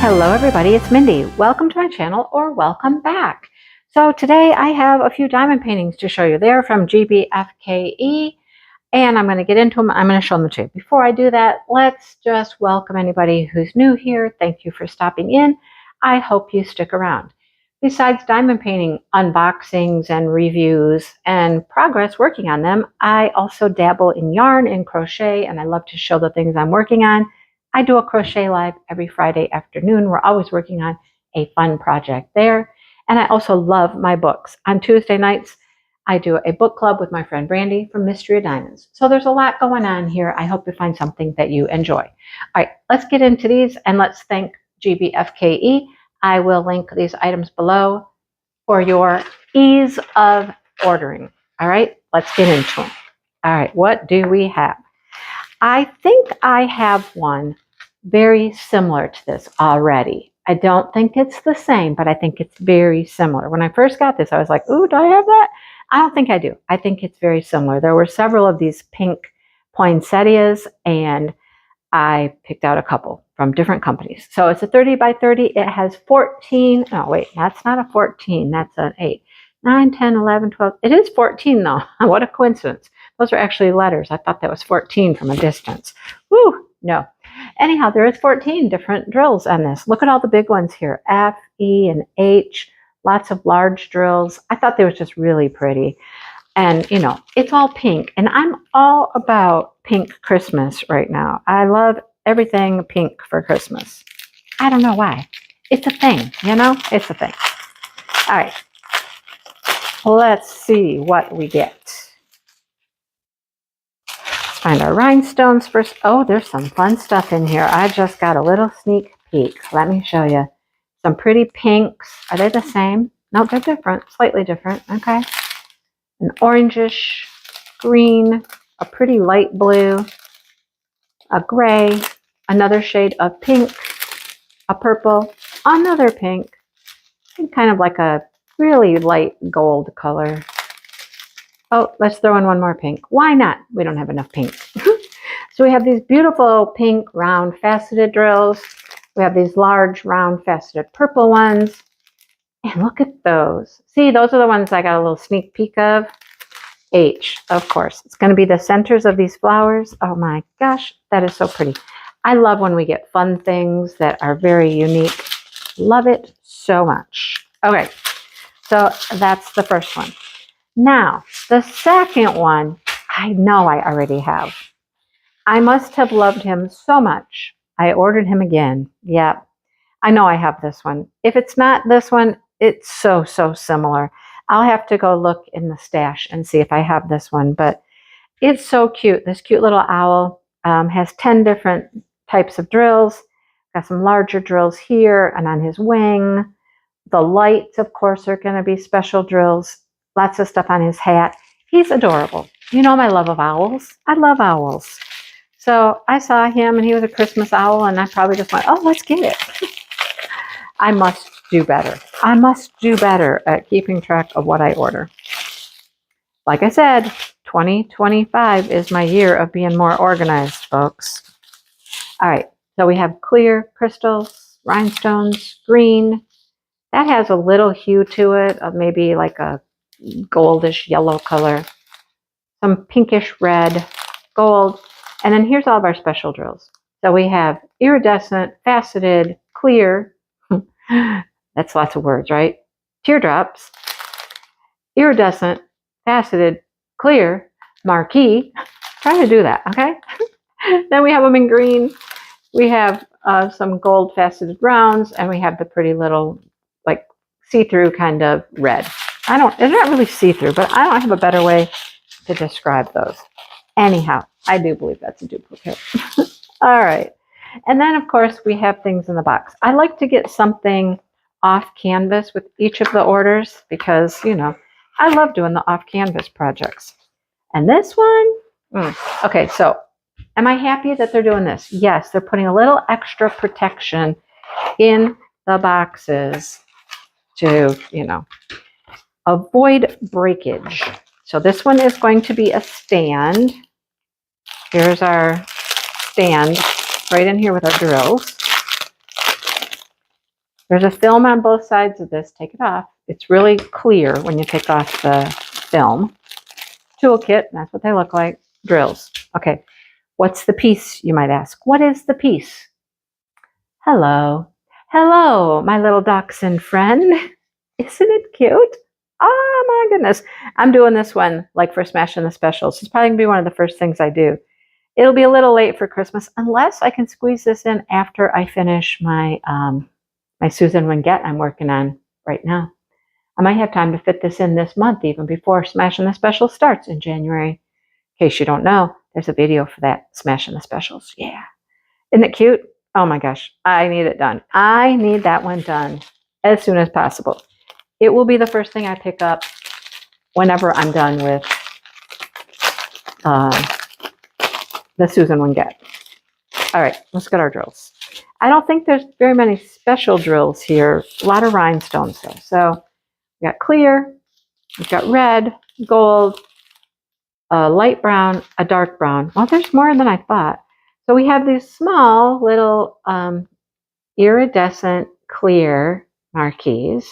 Hello everybody, it's Mindy. Welcome to my channel, or welcome back. So today I have a few diamond paintings to show you. They're from GBFKE and I'm going to get into them. I'm going to show them to you. Before I do that, let's just welcome anybody who's new here. Thank you for stopping in. I hope you stick around. Besides diamond painting unboxings and reviews and progress working on them, I also dabble in yarn and crochet, and I love to show the things I'm working on. I do a crochet live every Friday afternoon. We're always working on a fun project there. And I also love my books. On Tuesday nights, I do a book club with my friend Brandy from Mystery of Diamonds. So there's a lot going on here. I hope you find something that you enjoy. All right, let's get into these and let's thank GBFKE. I will link these items below for your ease of ordering. All right, let's get into them. All right, what do we have? I think I have one very similar to this already. I don't think it's the same, but I think it's very similar. When I first got this, I was like, ooh, do I have that? I don't think I do. I think it's very similar. There were several of these pink poinsettias, and I picked out a couple from different companies. So it's a 30 by 30. It has 14. Oh, wait, that's not a 14. That's an 8. 9, 10, 11, 12. It is 14, though. What a coincidence. Those are actually letters. I thought that was 14 from a distance. Whew, no. Anyhow, there is 14 different drills on this. Look at all the big ones here. F, E, and H. Lots of large drills. I thought they were just really pretty. And, you know, it's all pink. And I'm all about pink Christmas right now. I love everything pink for Christmas. I don't know why. It's a thing, you know? It's a thing. All right. Let's see what we get. Let's find our rhinestones first. Oh, there's some fun stuff in here. I just got a little sneak peek. Let me show you. Some pretty pinks. Are they the same? No, they're different. Slightly different. Okay. An orangish, green, a pretty light blue, a gray, another shade of pink, a purple, another pink, and kind of like a really light gold color. Oh, let's throw in one more pink. Why not? We don't have enough pink. So we have these beautiful pink round faceted drills. We have these large round faceted purple ones. And look at those. See, those are the ones I got a little sneak peek of. H, of course. It's going to be the centers of these flowers. Oh my gosh, that is so pretty. I love when we get fun things that are very unique. Love it so much. Okay, so that's the first one. Now, the second one, I know I already have. I must have loved him so much. I ordered him again. Yeah, I know I have this one. If it's not this one, it's so similar. I'll have to go look in the stash and see if I have this one, but it's so cute. This cute little owl has 10 different types of drills. Got some larger drills here and on his wing. The lights, of course, are going to be special drills. Lots of stuff on his hat. He's adorable. You know my love of owls. I love owls. So I saw him and he was a Christmas owl, and I probably just went, oh, let's get it. I must do better. I must do better at keeping track of what I order. Like I said, 2025 is my year of being more organized, folks. All right, so we have clear crystals, rhinestones, green. That has a little hue to it, of maybe like a goldish yellow color. Some pinkish red, gold. And then here's all of our special drills. So we have iridescent, faceted, clear. That's lots of words, right? Teardrops, iridescent, faceted, clear, marquee. Try to do that, okay? Then we have them in green. We have some gold faceted rounds, and we have the pretty little, like, see-through kind of red. They're not really see-through, but I don't have a better way to describe those. Anyhow, I do believe that's a duplicate. All right. And then, of course, we have things in the box. I like to get something off canvas with each of the orders because, you know, I love doing the off canvas projects. And this one, okay, so am I happy that they're doing this? Yes, they're putting a little extra protection in the boxes to, you know, avoid breakage. So this one is going to be a stand. Here's our stand right in here with our drills. There's a film on both sides of this. Take it off. It's really clear when you take off the film. Toolkit, that's what they look like. Drills. Okay, what's the piece, you might ask? What is the piece? Hello. Hello, my little dachshund friend. Isn't it cute? Oh my goodness. I'm doing this one like for Smashing the Specials. It's probably going to be one of the first things I do. It'll be a little late for Christmas unless I can squeeze this in after I finish my my Susan Wingate I'm working on right now. I might have time to fit this in this month even before Smashing the Specials starts in January. In case you don't know, there's a video for that, Smashing the Specials. Yeah. Isn't it cute? Oh my gosh, I need it done. I need that one done as soon as possible. It will be the first thing I pick up whenever I'm done with the Susan Wingate. All right, let's get our drills. I don't think there's very many special drills here. A lot of rhinestones though. So we got clear, we've got red, gold, a light brown, a dark brown. Well, there's more than I thought. So we have these small little iridescent clear marquees,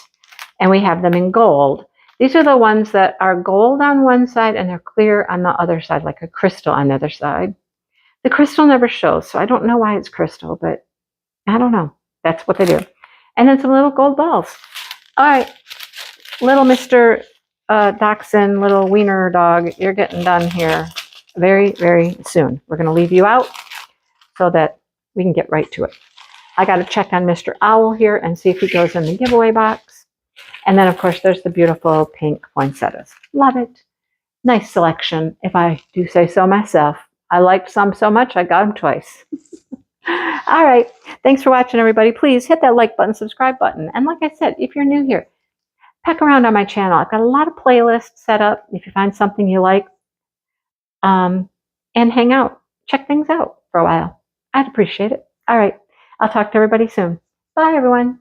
and we have them in gold. These are the ones that are gold on one side and they're clear on the other side, like a crystal on the other side. The crystal never shows, so I don't know why it's crystal, but I don't know. That's what they do. And then some little gold balls. All right, little Mr. Dachshund, little wiener dog, you're getting done here very, very soon. We're going to leave you out so that we can get right to it. I got to check on Mr. Owl here and see if he goes in the giveaway box. And then, of course, there's the beautiful pink poinsettias. Love it. Nice selection, if I do say so myself. I liked some so much, I got them twice. All right. Thanks for watching, everybody. Please hit that like button, subscribe button. And like I said, if you're new here, peck around on my channel. I've got a lot of playlists set up. If you find something you like, and hang out. Check things out for a while. I'd appreciate it. All right. I'll talk to everybody soon. Bye, everyone.